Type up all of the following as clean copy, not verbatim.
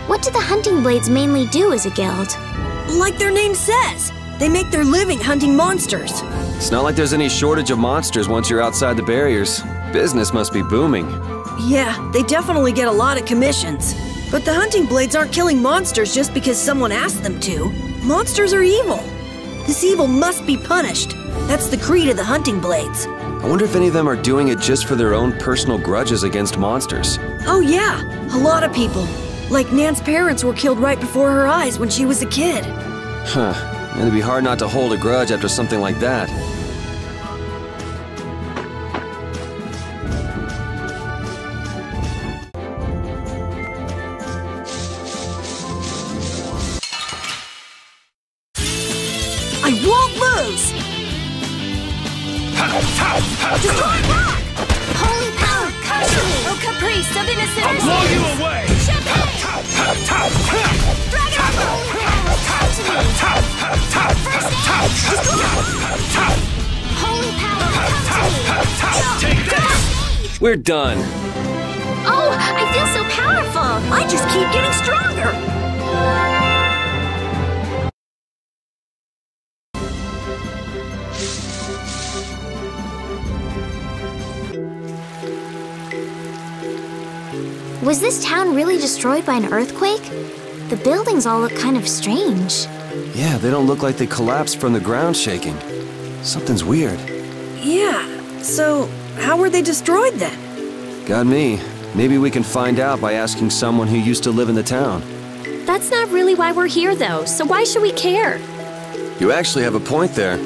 What do the Hunting Blades mainly do as a guild? Like their name says, they make their living hunting monsters. It's not like there's any shortage of monsters once you're outside the barriers. Business must be booming. Yeah, they definitely get a lot of commissions. But the Hunting Blades aren't killing monsters just because someone asked them to. Monsters are evil. This evil must be punished. That's the creed of the Hunting Blades. I wonder if any of them are doing it just for their own personal grudges against monsters. Oh yeah, a lot of people. Like Nan's parents were killed right before her eyes when she was a kid. Huh. It'd be hard not to hold a grudge after something like that. I won't lose! Destroy rock! Holy power, come to me! Oh, Caprice of innocent I'll blow you away! Champagne! Dragon! Holy power, come to me! First aid! Destroy! Holy power, come to me! Take this! We're done. Oh, I feel so powerful! I just keep getting stronger! Was this town really destroyed by an earthquake? The buildings all look kind of strange. Yeah, they don't look like they collapsed from the ground shaking. Something's weird. Yeah, so how were they destroyed then? Got me. Maybe we can find out by asking someone who used to live in the town. That's not really why we're here, though, so why should we care? You actually have a point there.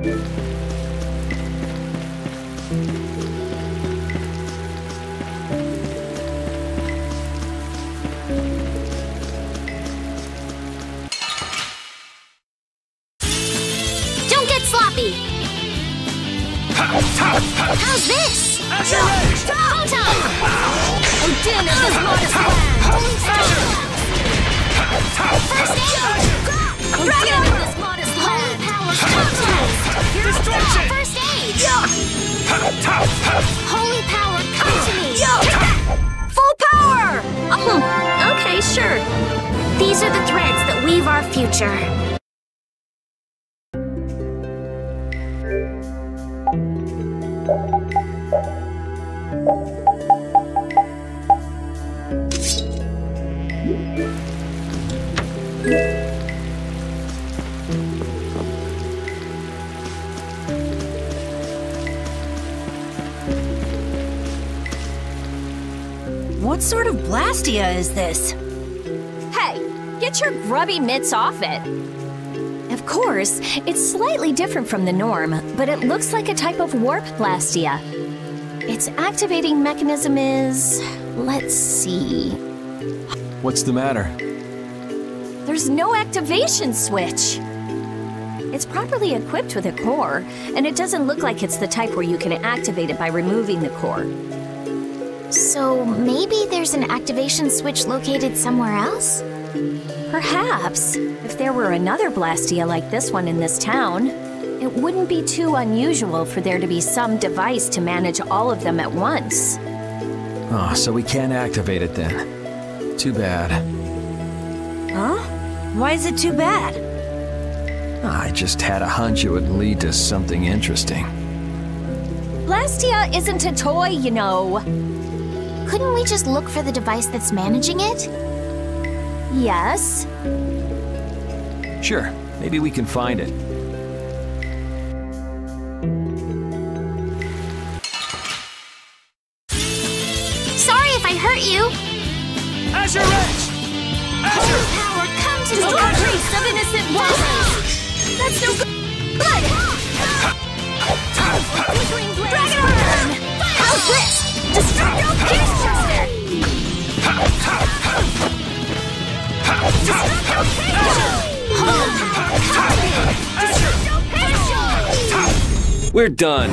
Don't get sloppy! How's this? Photon! Odin of this modest land! First aid! Odin of this modest land! Here's first aid! Holy power, come to me! Full power! Okay, sure. These are the threads that weave our future. What sort of Blastia is this? Hey, get your grubby mitts off it. Of course, it's slightly different from the norm, but it looks like a type of warp Blastia. Its activating mechanism is... let's see... What's the matter? There's no activation switch. It's properly equipped with a core, and it doesn't look like it's the type where you can activate it by removing the core. So maybe there's an activation switch located somewhere else? Perhaps. If there were another Blastia like this one in this town, it wouldn't be too unusual for there to be some device to manage all of them at once. Oh, so we can't activate it then. Too bad. Huh? Why is it too bad? I just had a hunch it would lead to something interesting. Blastia isn't a toy, you know. Couldn't we just look for the device that's managing it? Yes. Sure, maybe we can find it. Sorry if I hurt you! Azure Edge! Holy power, come to me! Destroy priests of innocent waters! That's no good! Flickering blaze! Dragon Arm! How's this? Destructo Pierce Thruster! Destructo Pierce! Holy power, come to me! Destructo Pierce! We're done.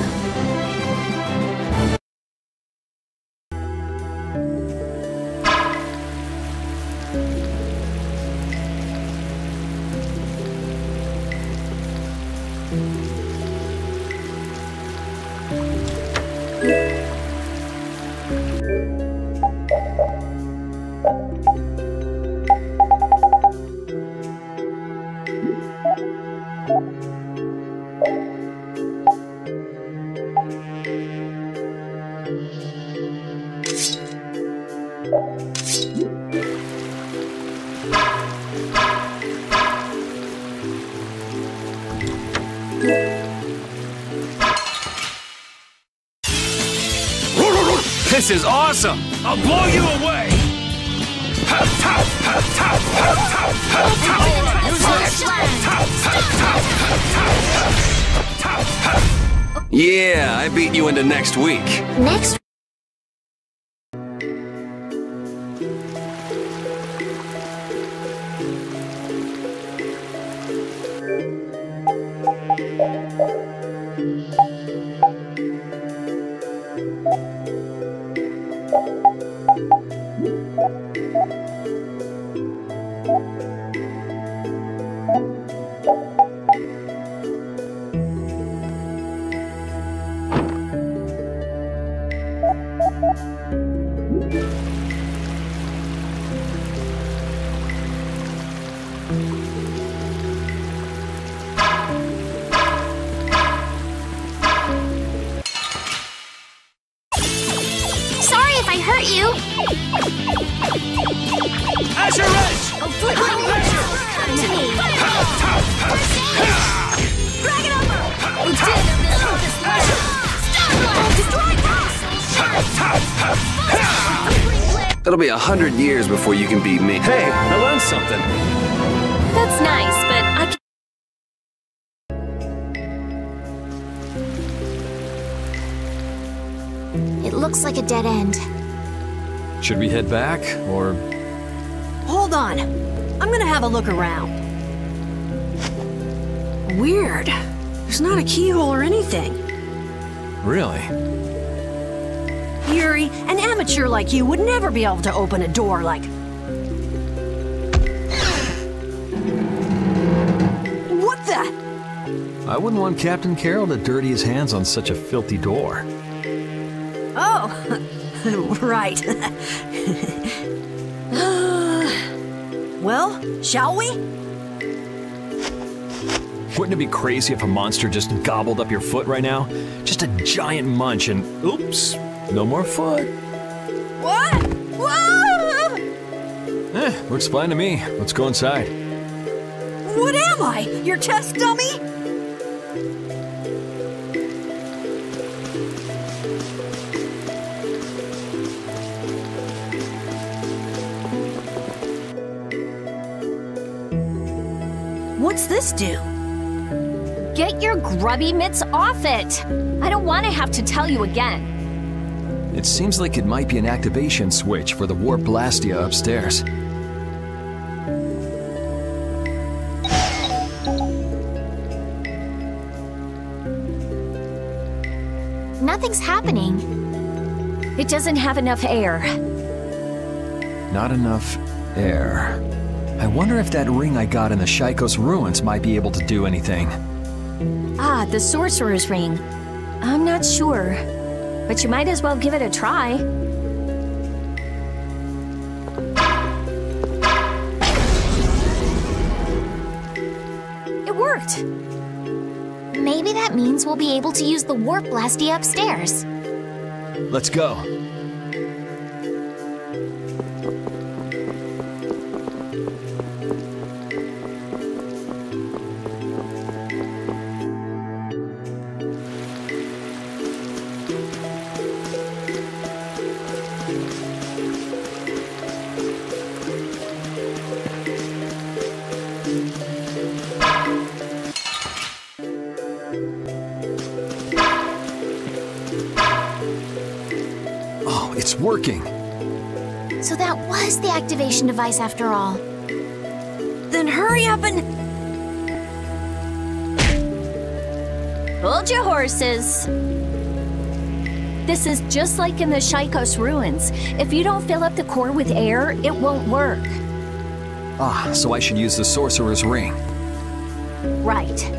This is awesome! I'll blow you away! Yeah, I beat you into next week. Next. Sorry if I hurt you. Azure Edge! Flickering blaze! Come to me! Dragon Armor! Odin of this Opus land! Starlight! Destroy Flickering blaze! It'll be 100 years before you can beat me. Hey, I learned something. That's nice, but I It looks like a dead end. Should we head back, or... Hold on. I'm gonna have a look around. Weird. There's not a keyhole or anything. Really? Yuri, an amateur like you would never be able to open a door like... What the? I wouldn't want Captain Carroll to dirty his hands on such a filthy door. Oh, right. Well, shall we? Wouldn't it be crazy if a monster just gobbled up your foot right now? Just a giant munch and oops, no more foot. What? Whoa! Looks fine to me. Let's go inside. What am I? Your test dummy? What's this do? Get your grubby mitts off it! I don't want to have to tell you again. It seems like it might be an activation switch for the warp blastia upstairs. Nothing's happening. It doesn't have enough air. Not enough air. I wonder if that ring I got in the Shaikos ruins might be able to do anything. Ah, the sorcerer's ring. I'm not sure, but you might as well give it a try. It worked! Maybe that means we'll be able to use the warp blasty upstairs. Let's go. It's working. So that was the activation device after all. Then hurry up and... Hold your horses. This is just like in the Shaikos ruins. If you don't fill up the core with air, it won't work. Ah, so I should use the sorcerer's ring. Right.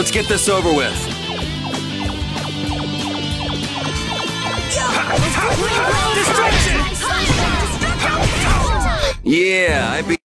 Let's get this over with. Distraction! Yeah, I be.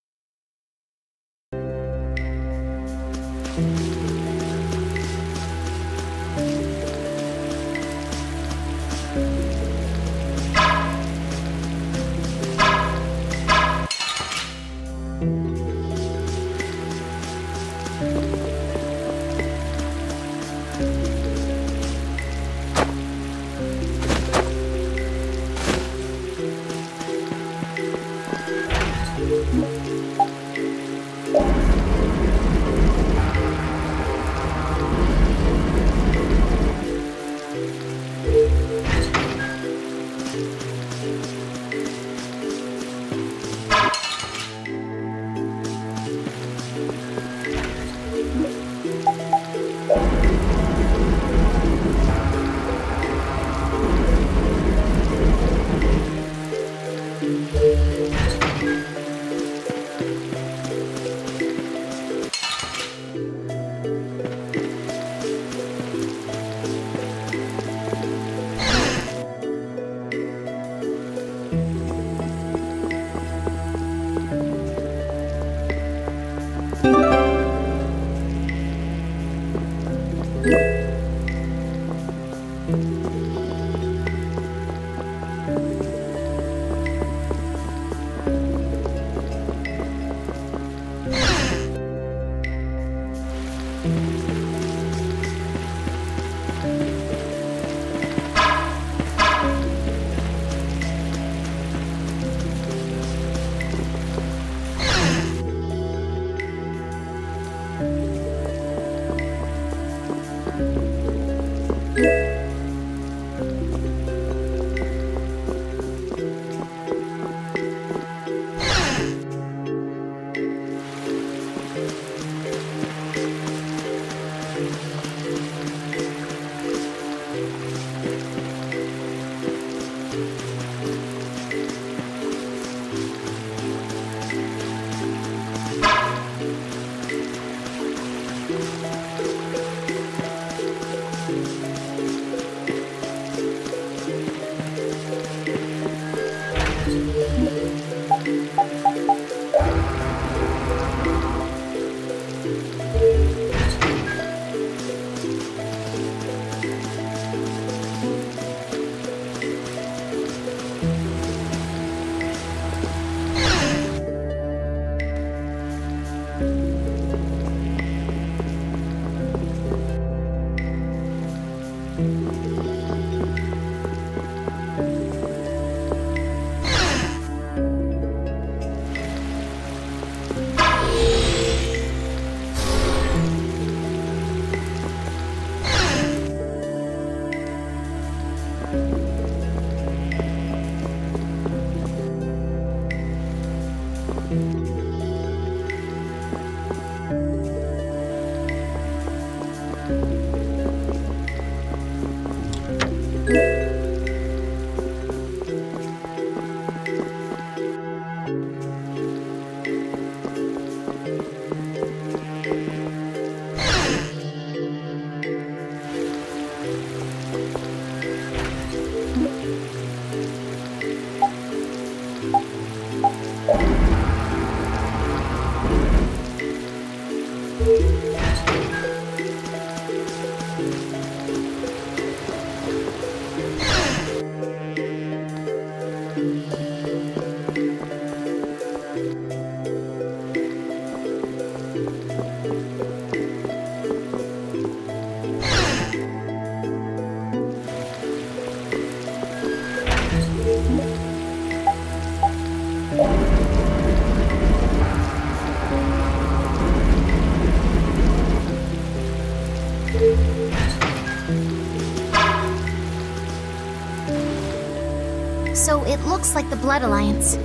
So it looks like the Blood Alliance.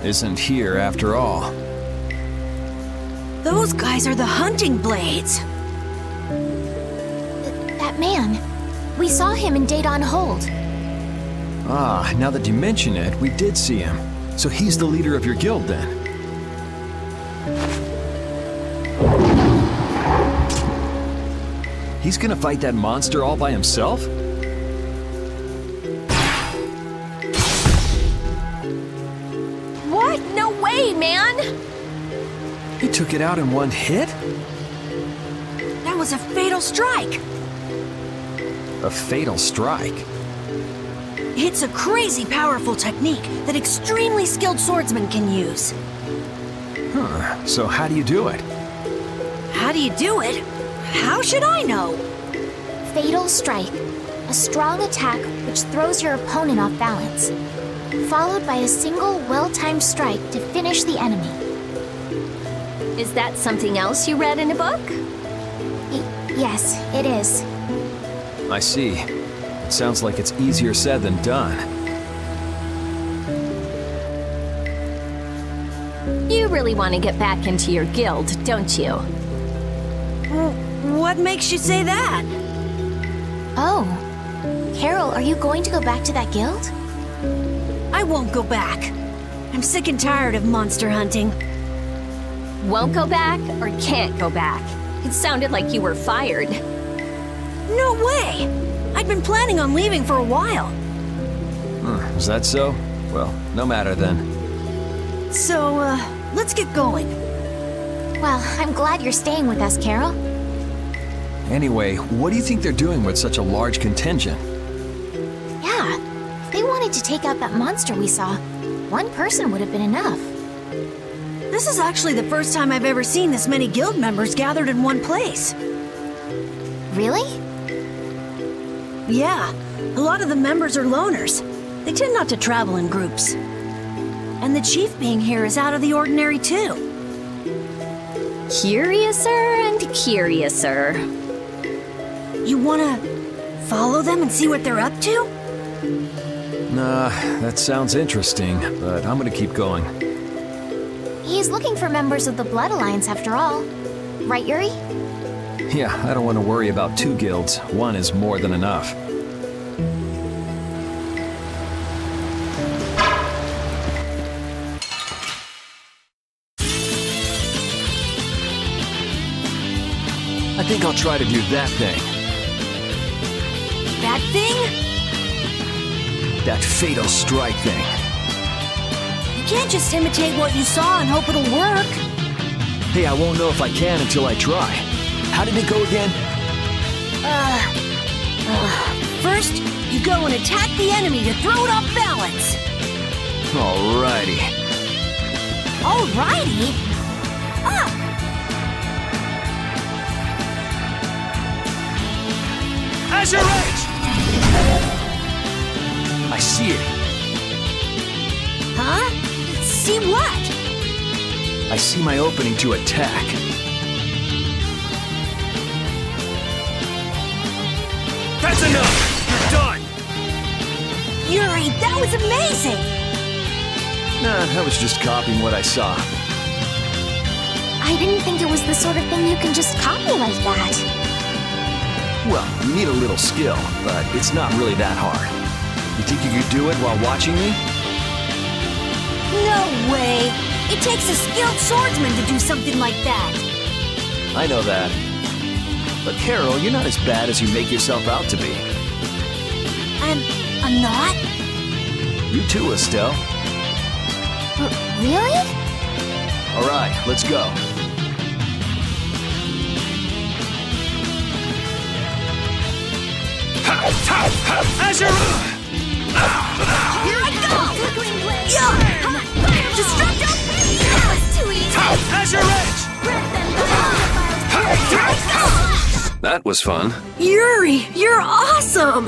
Isn't here after all. Those guys are the hunting blades. That man. We saw him in Date on Hold. Ah, now that you mention it, we did see him. So he's the leader of your guild then? He's gonna fight that monster all by himself? What? No way, man! He took it out in one hit? That was a fatal strike. A fatal strike? It's a crazy powerful technique that extremely skilled swordsmen can use. Huh, so how do you do it? How do you do it? How should I know? Fatal Strike. A strong attack which throws your opponent off balance. Followed by a single well-timed strike to finish the enemy. Is that something else you read in a book? Yes, it is. I see. It sounds like it's easier said than done. You really want to get back into your guild, don't you? What makes you say that? Oh. Carol, are you going to go back to that guild? I won't go back. I'm sick and tired of monster hunting. Won't go back or can't go back? It sounded like you were fired. No way! I'd been planning on leaving for a while. Is that so? Well, no matter then. So, let's get going. Well, I'm glad you're staying with us, Carol. Anyway, what do you think they're doing with such a large contingent? Yeah, if they wanted to take out that monster we saw, one person would have been enough. This is actually the first time I've ever seen this many guild members gathered in one place. Really? Yeah, a lot of the members are loners. They tend not to travel in groups. And the chief being here is out of the ordinary too. Curiouser and curiouser. You wanna follow them and see what they're up to? Nah, that sounds interesting, but I'm gonna keep going. He's looking for members of the Blood Alliance after all. Right, Yuri? Yeah, I don't want to worry about two guilds. One is more than enough. I think I'll try to do that thing. That thing? That fatal strike thing. You can't just imitate what you saw and hope it'll work. Hey, I won't know if I can until I try. How did it go again? First, you go and attack the enemy to throw it off balance. Alrighty. Alrighty? Up! Azure Edge! I see it. Huh? See what? I see my opening to attack. That's enough! You're done! Yuri, that was amazing! Nah, I was just copying what I saw. I didn't think it was the sort of thing you can just copy like that. Well, you need a little skill, but it's not really that hard. You think you could do it while watching me? No way! It takes a skilled swordsman to do something like that. I know that. But Carol, you're not as bad as you make yourself out to be. I'm not? You too, Estelle. Really? All right, let's go. Azure! Here I go! Yeah! Destructo! That was too easy. Azure Edge! Here I go! That was fun. Yuri, you're awesome!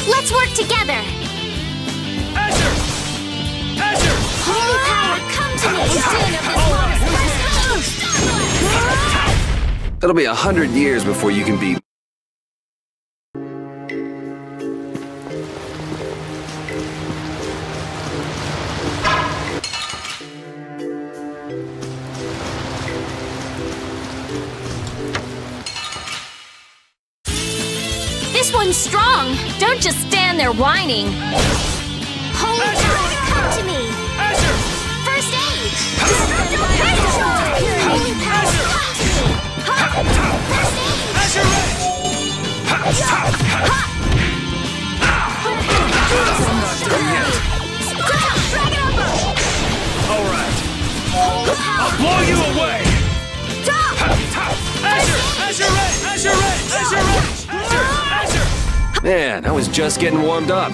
Let's work together! Azure! Azure! Holy power, come to me! It'll be 100 years before you can be... This one's strong. Don't just stand there whining. Holy power, Man, I was just getting warmed up.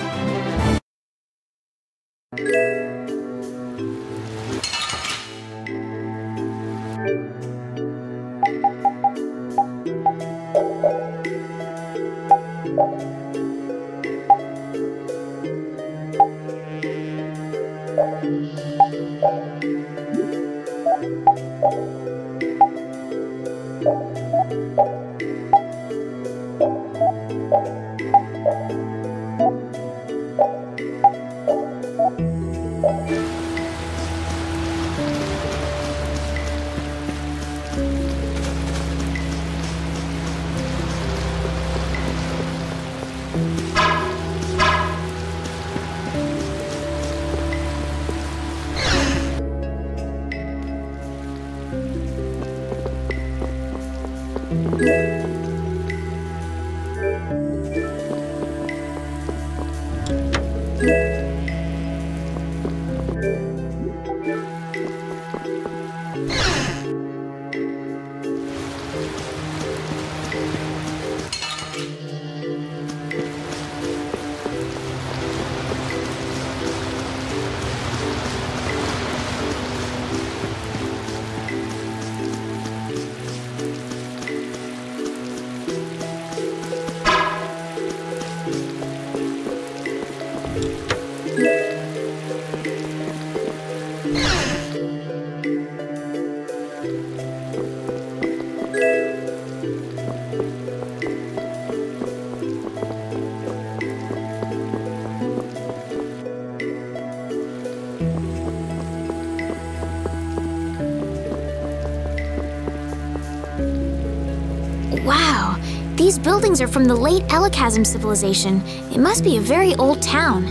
Wow, these buildings are from the late Elachasm civilization. It must be a very old town.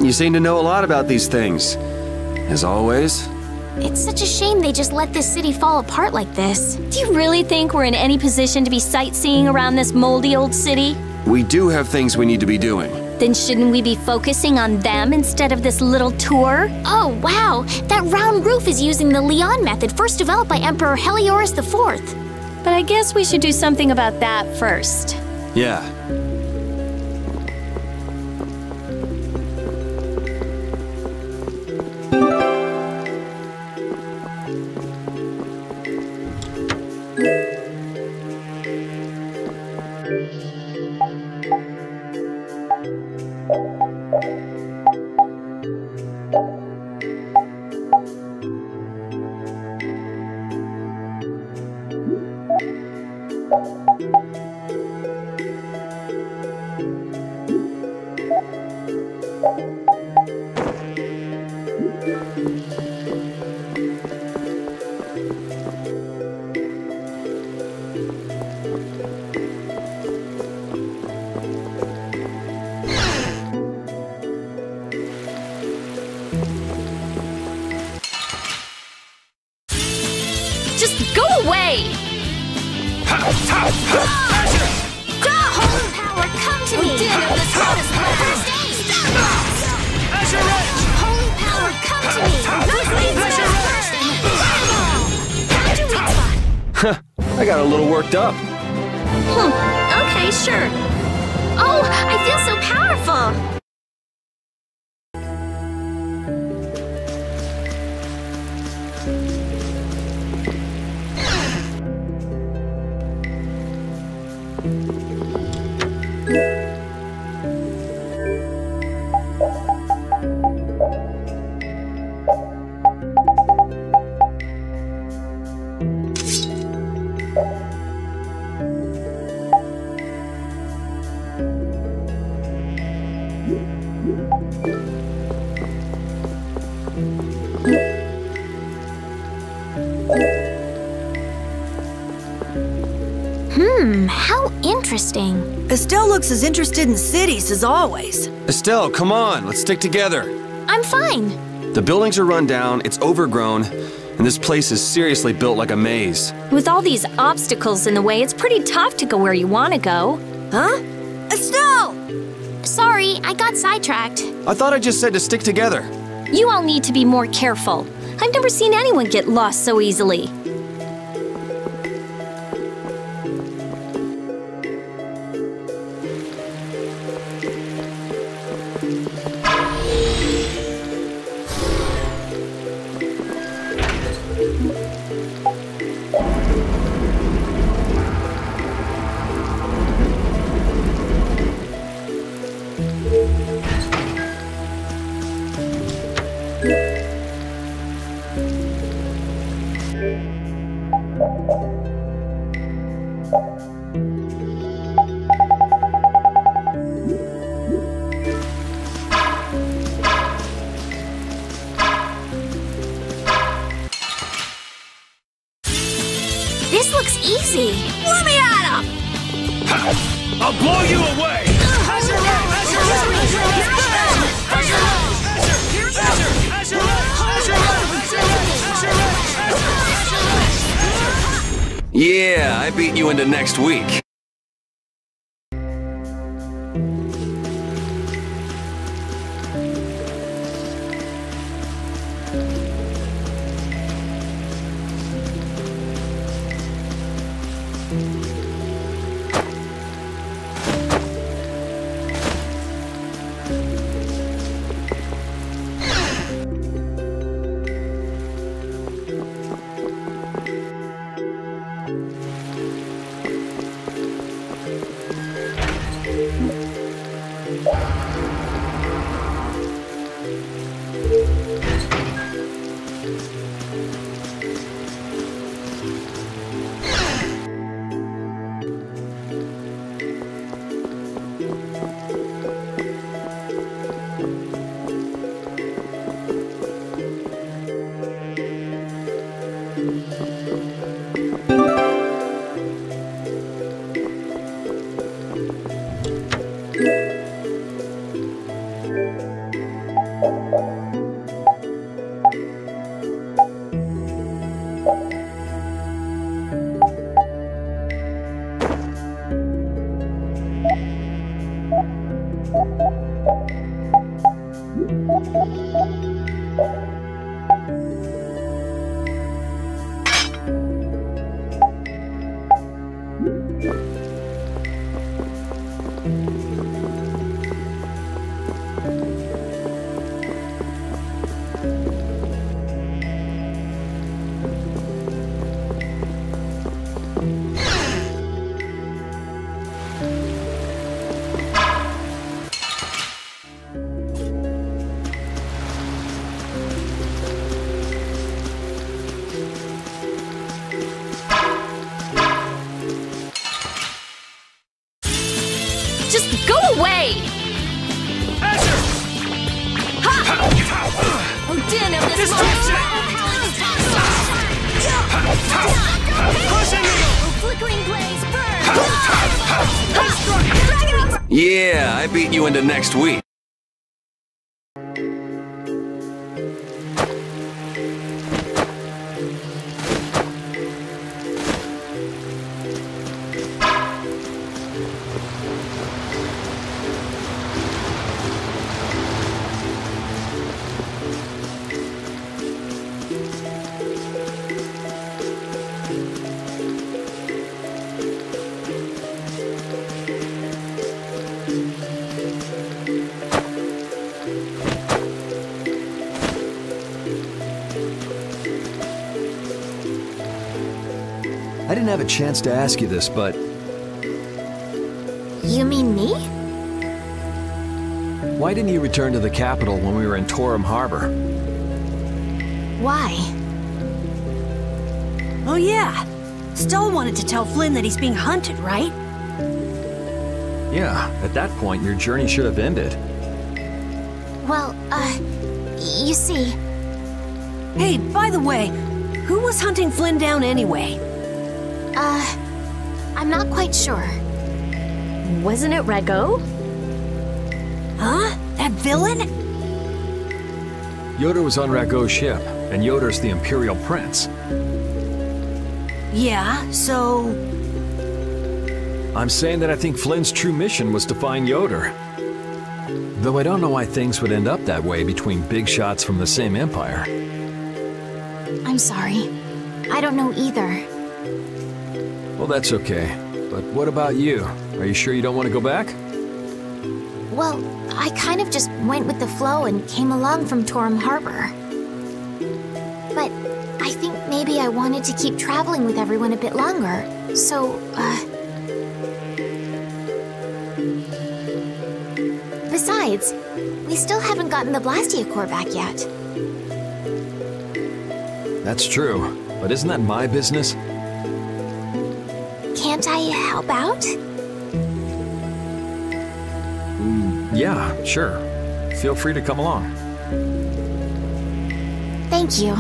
You seem to know a lot about these things. As always. It's such a shame they just let this city fall apart like this. Do you really think we're in any position to be sightseeing around this moldy old city? We do have things we need to be doing. Then shouldn't we be focusing on them instead of this little tour? Oh, wow! That round roof is using the Leon method first developed by Emperor Heliodorus IV. But I guess we should do something about that first. Yeah. Just go away! Holy power, come to me! First aid! Azure Edge! Holy power, come to me! Azure Edge! Fireball! Found your weak spot! I got a little worked up. Okay, sure. Oh, I feel so powerful! How interesting. Estelle looks as interested in cities as always. Estelle, come on, let's stick together. I'm fine. The buildings are run down, it's overgrown, and this place is seriously built like a maze. With all these obstacles in the way, it's pretty tough to go where you want to go. Huh? Estelle! Sorry, I got sidetracked. I thought I just said to stick together. You all need to be more careful. I've never seen anyone get lost so easily. looks easy. Let me at him! I'll blow you away! Azure Ray! Azure Ray! Azure Ray! Azure Ray! Azure! Azure Ray! Azure Ray! Azure Ray! Azure Ray! Yeah, I beat you into next week. Just go away! Azure! Oh, din of this Distraction! Crushing needle! Oh, flickering blaze, burn! Yeah, I beat you into next week. I didn't have a chance to ask you this, but You mean me? why didn't you return to the capital when we were in Torum Harbor? Why? Oh yeah. Stella wanted to tell Flynn that he's being hunted, right? Yeah, at that point, your journey should have ended. Well, you see, Hey, by the way, who was hunting Flynn down anyway? I'm not quite sure. Wasn't it Rego? Huh? That villain? Yoder was on Rago's ship, and Yoder's the Imperial Prince. Yeah, so... I'm saying that I think Flynn's true mission was to find Yoder. Though I don't know why things would end up that way between big shots from the same empire. I'm sorry. I don't know either. Well, that's okay. But what about you? Are you sure you don't want to go back? Well, I kind of just went with the flow and came along from Torum Harbor. But I think maybe I wanted to keep traveling with everyone a bit longer, so, Besides, we still haven't gotten the Blastia core back yet. That's true. But isn't that my business? Can't I help out? Yeah, sure. Feel free to come along. Thank you.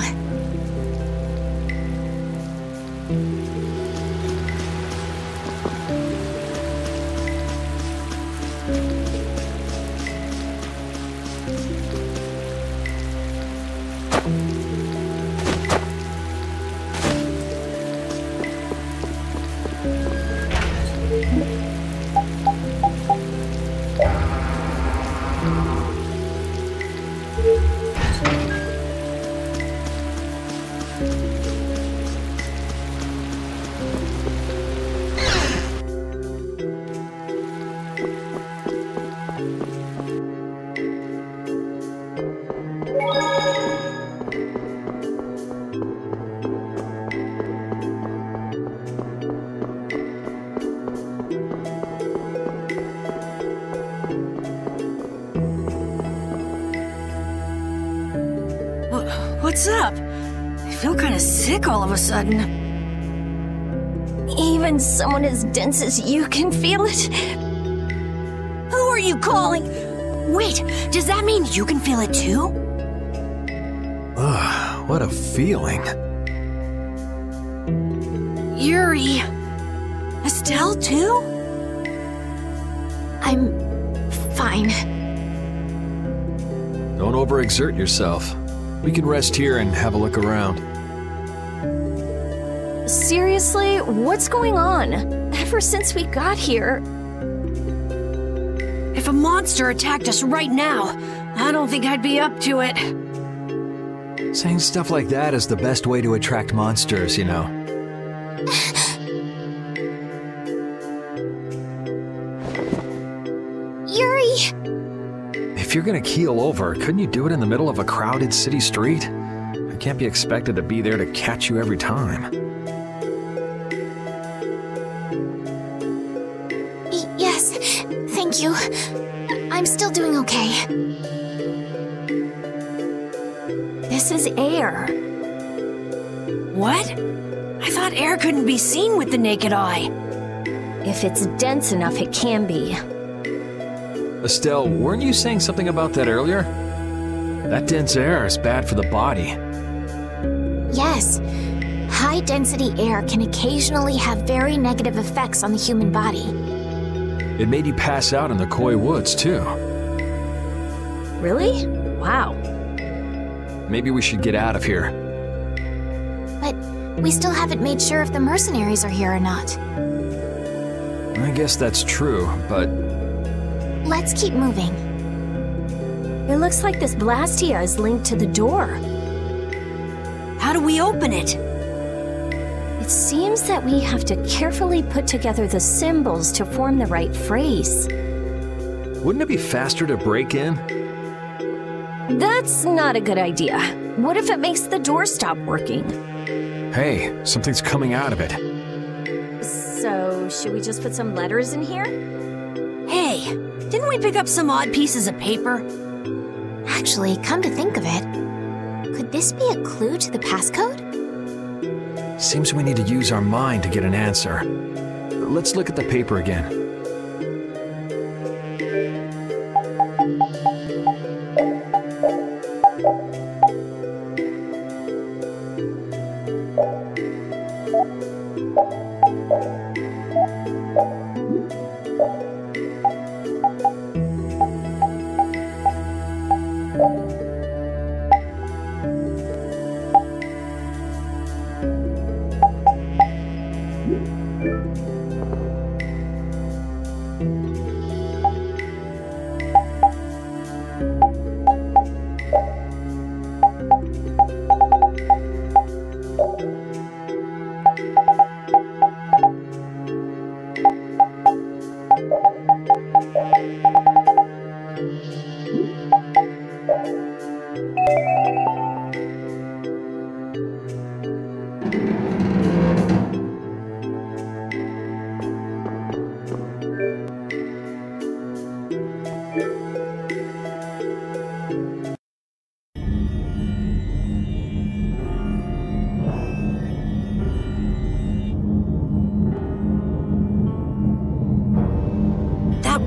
What's up? I feel kind of sick all of a sudden. Even someone as dense as you can feel it? Who are you calling? Wait, does that mean you can feel it too? Ugh, what a feeling. Yuri. Estelle too? I'm fine. Don't overexert yourself. We can rest here and have a look around. Seriously, what's going on? Ever since we got here... If a monster attacked us right now, I don't think I'd be up to it. Saying stuff like that is the best way to attract monsters, you know. Yuri! If you're gonna keel over, couldn't you do it in the middle of a crowded city street? I can't be expected to be there to catch you every time. Yes, thank you. I'm still doing okay. This is air. What? I thought air couldn't be seen with the naked eye. If it's dense enough, it can be. Estelle, weren't you saying something about that earlier? That dense air is bad for the body. Yes. High-density air can occasionally have very negative effects on the human body. It made you pass out in the Koi Woods, too. Really? Wow. Maybe we should get out of here. But we still haven't made sure if the mercenaries are here or not. I guess that's true, but... Let's keep moving. It looks like this Blastia is linked to the door. How do we open it? It seems that we have to carefully put together the symbols to form the right phrase. Wouldn't it be faster to break in? That's not a good idea. What if it makes the door stop working? Hey, something's coming out of it. So, should we just put some letters in here? Hey, didn't we pick up some odd pieces of paper? Actually, come to think of it, could this be a clue to the passcode? Seems we need to use our mind to get an answer. Let's look at the paper again.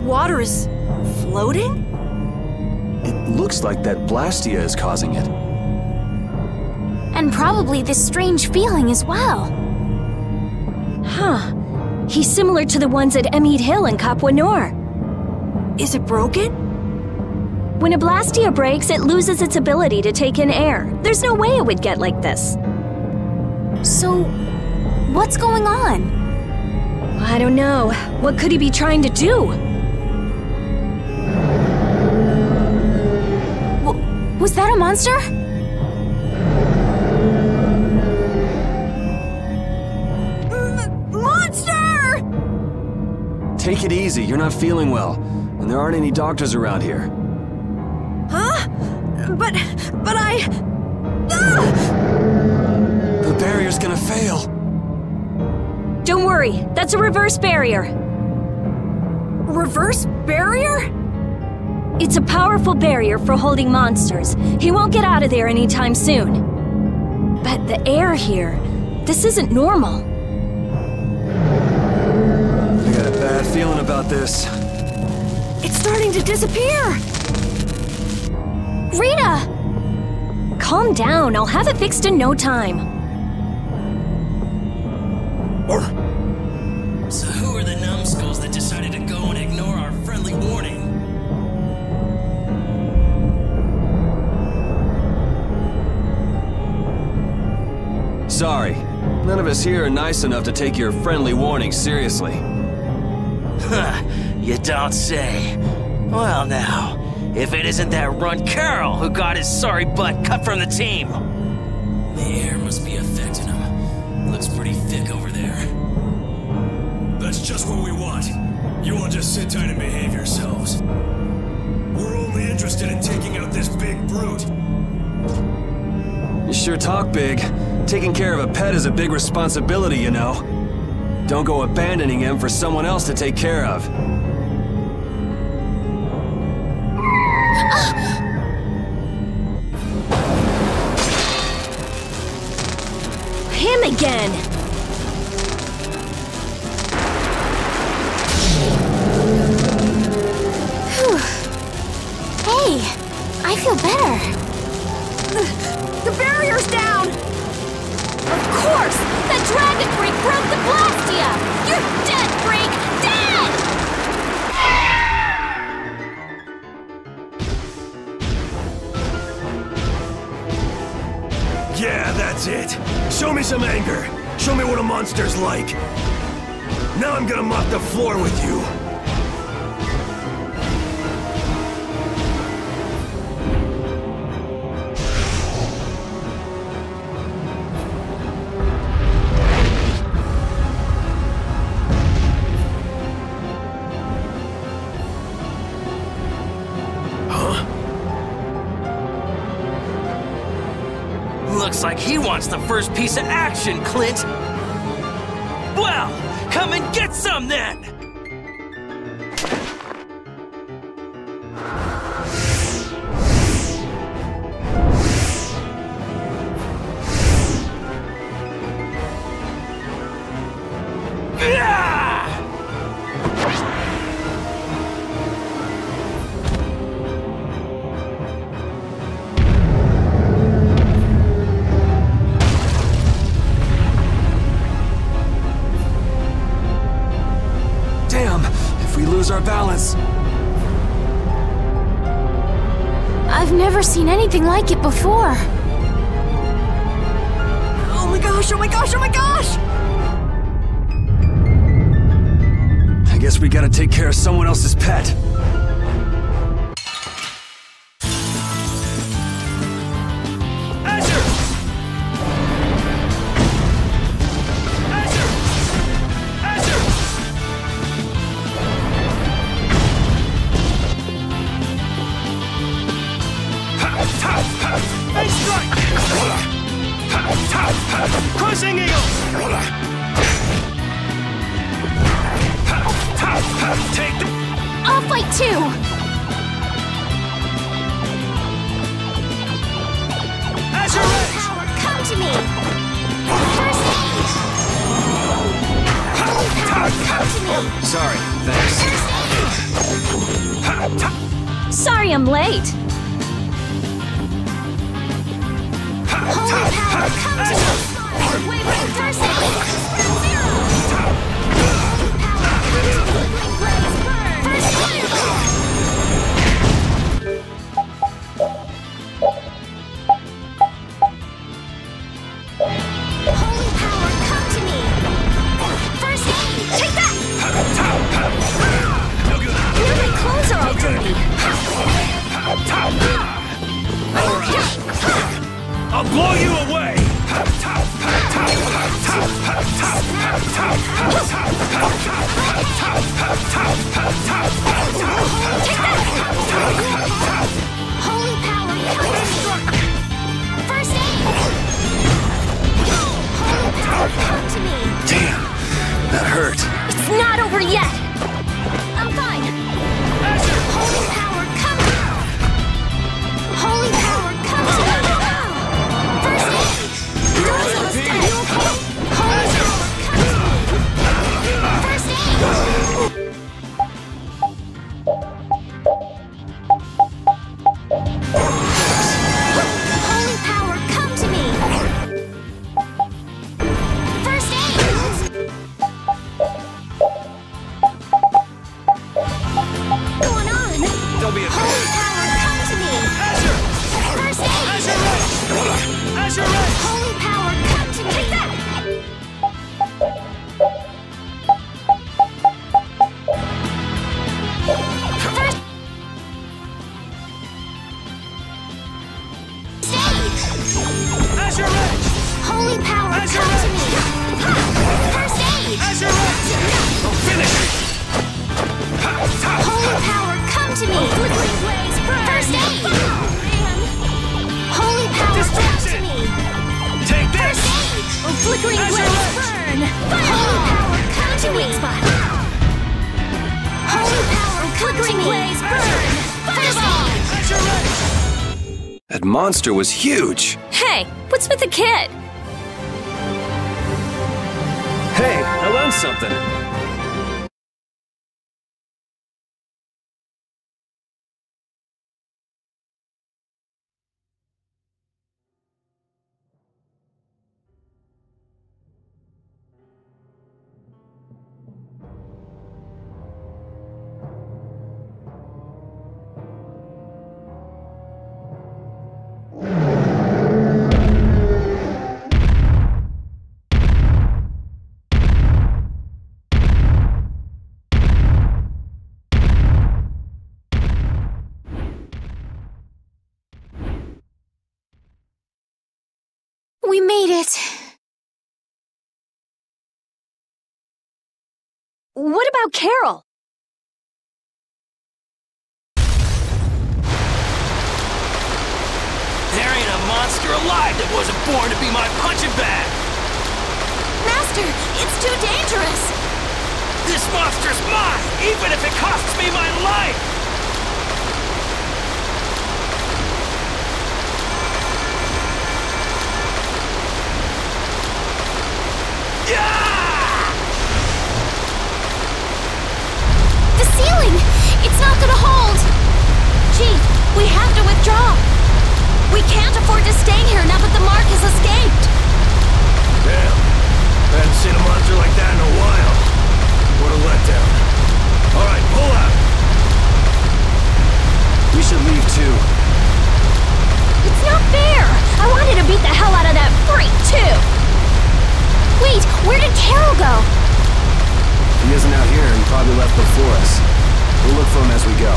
Water is floating? It looks like that Blastia is causing it. And probably this strange feeling as well. Huh. He's similar to the ones at Emmead Hill and Capua Nor. Is it broken? When a Blastia breaks, it loses its ability to take in air. There's no way it would get like this. So, what's going on? I don't know. What could he be trying to do? Was that a monster? Monster! Take it easy, you're not feeling well. And there aren't any doctors around here. Huh? But I... Ah! The barrier's gonna fail. Don't worry, that's a reverse barrier. Reverse barrier? It's a powerful barrier for holding monsters. He won't get out of there anytime soon. But the air here, this isn't normal. I got a bad feeling about this. It's starting to disappear! Rita! Calm down, I'll have it fixed in no time. So who are the numbskulls that decided to go and ignore our friendly warning? Sorry, none of us here are nice enough to take your friendly warning seriously. Huh, you don't say. Well now, if it isn't that runt Carl who got his sorry butt cut from the team. The air must be affecting him. Looks pretty thick over there. That's just what we want. You all just sit tight and behave yourselves. We're only interested in taking out this big brute. You sure talk big. Taking care of a pet is a big responsibility, you know. Don't go abandoning him for someone else to take care of. Him again! Whew. Hey, I feel better. The barrier's down! Of course! That dragon freak broke the Blastia! You're dead, freak! Dead! Yeah, that's it. Show me some anger. Show me what a monster's like. Now I'm gonna mop the floor with you. Looks like he wants the first piece of action, Clint. Well, come and get some then! Our balance. I've never seen anything like it before. Oh my gosh, oh my gosh, oh my gosh! I guess we gotta take care of someone else's pet. Crushing Eagle! Take the... I'll fight too! Azure Rage! Power, come to me! First aid! Power, come to me! Sorry, thanks. Sorry I'm late. Holy power, come to me! Wait, first aid! First aid! Holy power, come to me! First aid! Take that! Here my clothes are all dirty. I'll blow you away! Holy power, come to me! First aid! Holy power, come to me! Damn, that hurt. It's not over yet. I'm fine. Holy power, come to me! Azure Edge! Holy power, come to me! Take that! Azure Edge! Holy power, Azure come to Edge! me! First aid! Azure Edge! Oh, finish it! Holy power, come to me! Flickering blaze, burn! First aid! Oh, man. Holy power, come to Distraction! me! Take this! First aid! Oh, flickering Azure blaze, Edge! burn! Holy power, come to me! Weak spot. Holy power, come to Flickering me! blaze, burn! First aid! Azure Edge! That monster was huge! Hey, what's with the kid? Hey, I learned something. We made it! What about Carol? There ain't a monster alive that wasn't born to be my punching bag! Master, it's too dangerous! This monster's mine, even if it costs me my life! The ceiling! It's not gonna hold! Chief, we have to withdraw! We can't afford to stay here now that the mark has escaped! Damn. Hadn't seen a monster like that in a while. What a letdown. Alright, pull out! We should leave too. It's not fair! I wanted to beat the hell out of that freak, too! Wait, where did Carol go? If he isn't out here, he probably left before us. We'll look for him as we go.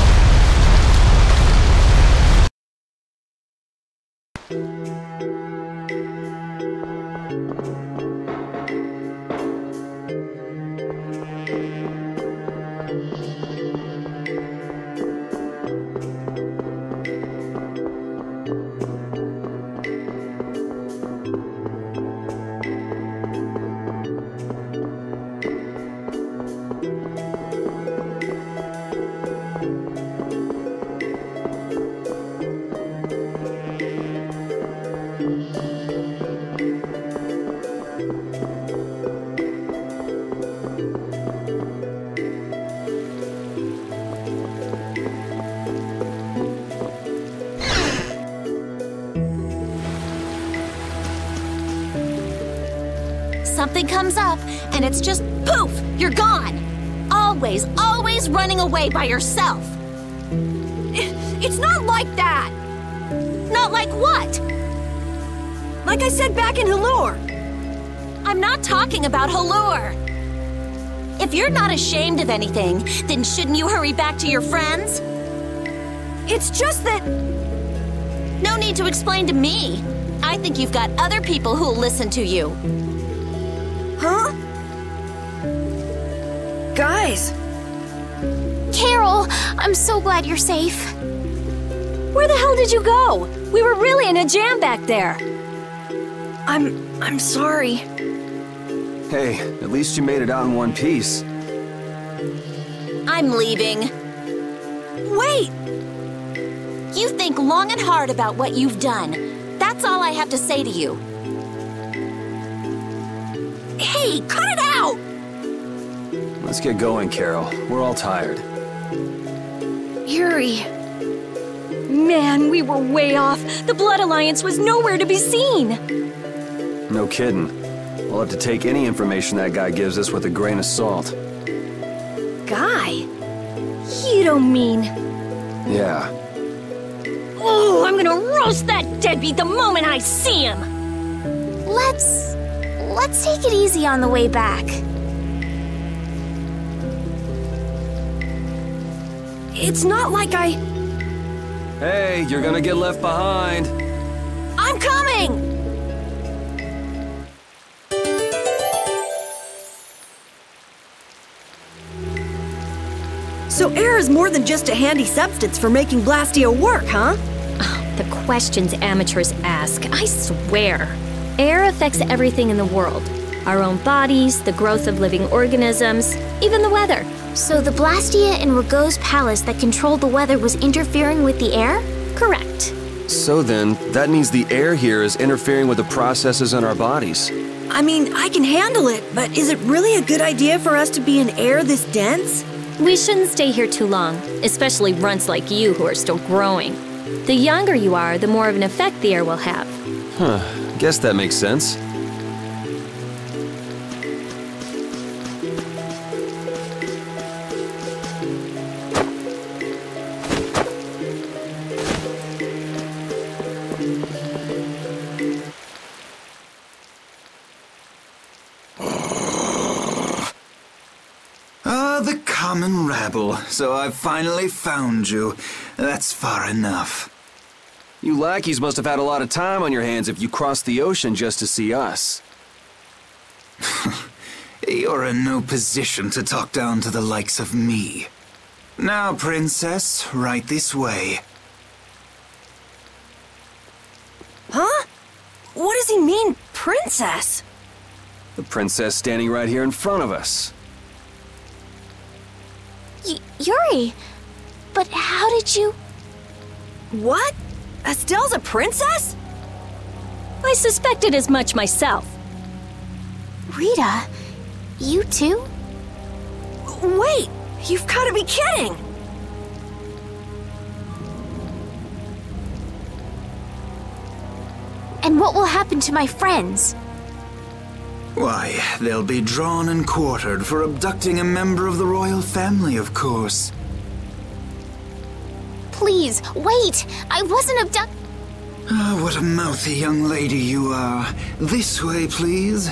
Something comes up, and it's just poof! You're gone! Always, always running away by yourself! It's not like that! Not like what? Like I said back in Halure. I'm not talking about Halure! If you're not ashamed of anything, then shouldn't you hurry back to your friends? It's just that... No need to explain to me. I think you've got other people who'll listen to you. Huh? Guys! Carol, I'm so glad you're safe. Where the hell did you go? We were really in a jam back there. I'm sorry. Hey, at least you made it out in one piece. I'm leaving. Wait! You think long and hard about what you've done. That's all I have to say to you. Hey, cut it out! Let's get going, Carol. We're all tired. Yuri. Man, we were way off. The Blood Alliance was nowhere to be seen. No kidding. We'll have to take any information that guy gives us with a grain of salt. Guy? You don't mean... Yeah. Oh, I'm gonna roast that deadbeat the moment I see him! Let's take it easy on the way back. It's not like I... Hey, you're gonna get left behind. I'm coming! So air is more than just a handy substance for making Blastio work, huh? The questions amateurs ask, I swear. Air affects everything in the world. Our own bodies, the growth of living organisms, even the weather. So the Blastia in Rago's palace that controlled the weather was interfering with the air? Correct. So then, that means the air here is interfering with the processes in our bodies. I mean, I can handle it, but is it really a good idea for us to be in air this dense? We shouldn't stay here too long, especially runts like you who are still growing. The younger you are, the more of an effect the air will have. Huh, guess that makes sense. The common rabble. So I've finally found you. That's far enough. You lackeys must have had a lot of time on your hands if you crossed the ocean just to see us. You're in no position to talk down to the likes of me. Now, princess, right this way. Huh? What does he mean, princess? The princess standing right here in front of us. Yuri, but how did you... What? Estelle's a princess? I suspected as much myself. Rita, you too? Wait, you've got to be kidding! And what will happen to my friends? Why, they'll be drawn and quartered for abducting a member of the royal family, of course. Please, wait! I wasn't abducted. Ah, what a mouthy young lady you are. This way, please.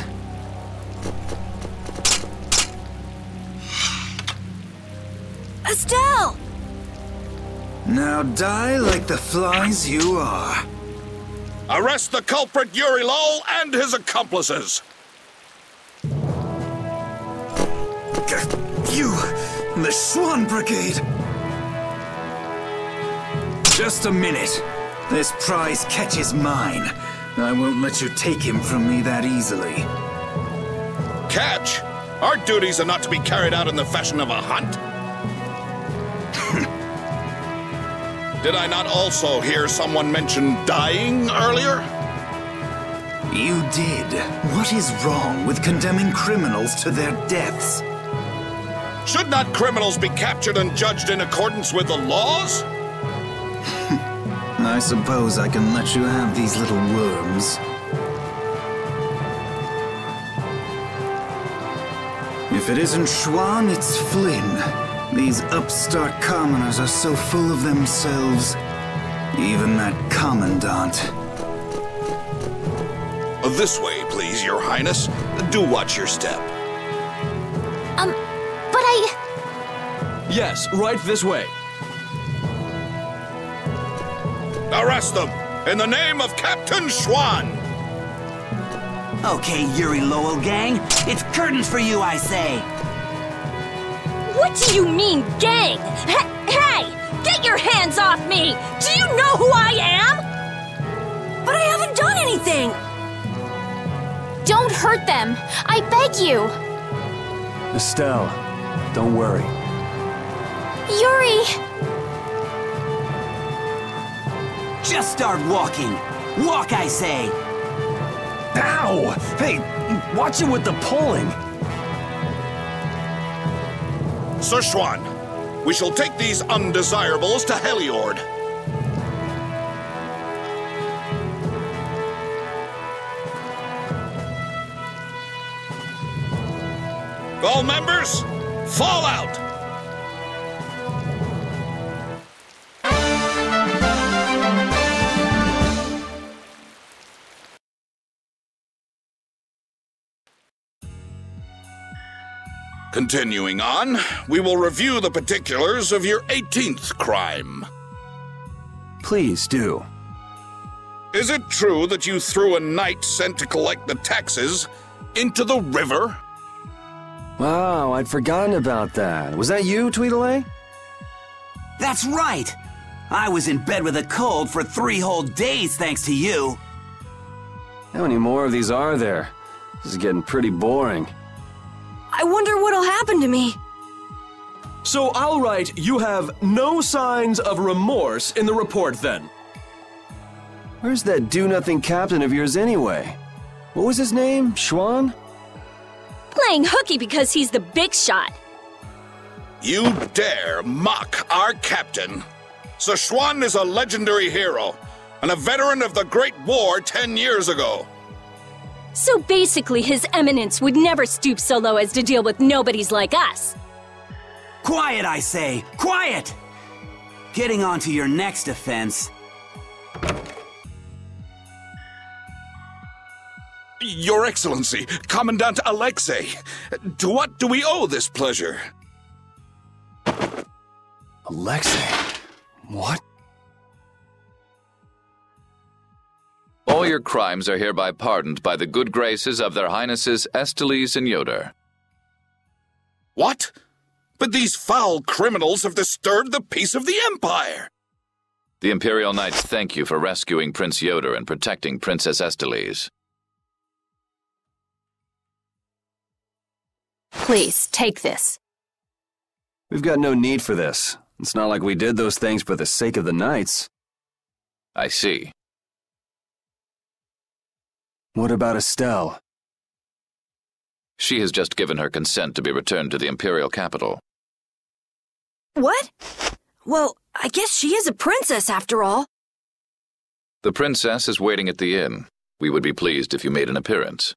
Estelle! Now die like the flies you are. Arrest the culprit Yuri Lowell and his accomplices. You, the Swan Brigade. Just a minute. This prize catches mine. I won't let you take him from me that easily. Catch? Our duties are not to be carried out in the fashion of a hunt. Did I not also hear someone mention dying earlier? You did. What is wrong with condemning criminals to their deaths? Should not criminals be captured and judged in accordance with the laws? I suppose I can let you have these little worms. If it isn't Schwan, it's Flynn. These upstart commoners are so full of themselves. Even that commandant. This way, please, Your Highness. Do watch your step. But I... Yes, right this way. Arrest them! In the name of Captain Schwan! Okay, Yuri Lowell gang. It's curtains for you, I say. What do you mean, gang? Hey! Get your hands off me! Do you know who I am? But I haven't done anything! Don't hurt them! I beg you! Estelle, don't worry. Yuri! Just start walking. Walk, I say. Ow! Hey, watch it with the pulling. Sir Schwan, we shall take these undesirables to Heliord. All members, fall out! Continuing on, we will review the particulars of your 18th crime. Please do. Is it true that you threw a knight sent to collect the taxes into the river? Wow, I'd forgotten about that. Was that you, Tweedledee? That's right! I was in bed with a cold for 3 whole days thanks to you. How many more of these are there? This is getting pretty boring. I wonder what'll happen to me. So I'll write, you have no signs of remorse in the report then. Where's that do-nothing captain of yours anyway? What was his name? Schwan? Playing hooky because he's the big shot. You dare mock our captain? Sir Schwan is a legendary hero and a veteran of the Great War 10 years ago. So basically, His Eminence would never stoop so low as to deal with nobodies like us. Quiet, I say! Quiet! Getting on to your next offense. Your Excellency, Commandant Alexei, to what do we owe this pleasure? Alexei? What? All your crimes are hereby pardoned by the good graces of their Highnesses Esteles and Yoder. What? But these foul criminals have disturbed the peace of the Empire! The Imperial Knights thank you for rescuing Prince Yoder and protecting Princess Esteles. Please, take this. We've got no need for this. It's not like we did those things for the sake of the knights. I see. What about Estelle? She has just given her consent to be returned to the Imperial capital. What? Well, I guess she is a princess after all. The princess is waiting at the inn. We would be pleased if you made an appearance.